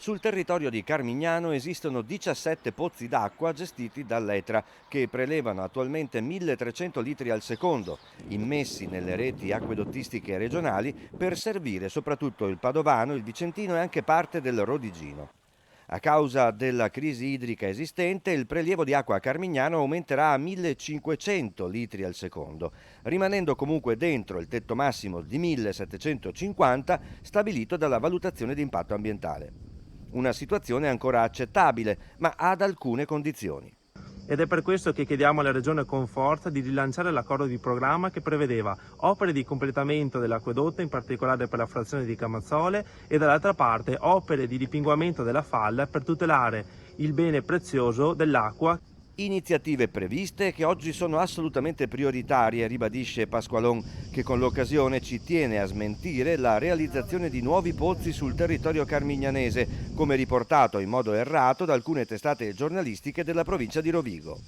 Sul territorio di Carmignano esistono 17 pozzi d'acqua gestiti dall'Etra, che prelevano attualmente 1300 litri al secondo, immessi nelle reti acquedottistiche regionali per servire soprattutto il Padovano, il Vicentino e anche parte del Rodigino. A causa della crisi idrica esistente, il prelievo di acqua a Carmignano aumenterà a 1500 litri al secondo, rimanendo comunque dentro il tetto massimo di 1750 stabilito dalla valutazione di impatto ambientale. Una situazione ancora accettabile, ma ad alcune condizioni. Ed è per questo che chiediamo alla Regione con forza di rilanciare l'accordo di programma che prevedeva opere di completamento dell'acquedotto, in particolare per la frazione di Camazzole, e dall'altra parte opere di ripinguamento della falla per tutelare il bene prezioso dell'acqua. Iniziative previste che oggi sono assolutamente prioritarie, ribadisce Pasqualon, che con l'occasione ci tiene a smentire la realizzazione di nuovi pozzi sul territorio carmignanese, come riportato in modo errato da alcune testate giornalistiche della provincia di Rovigo.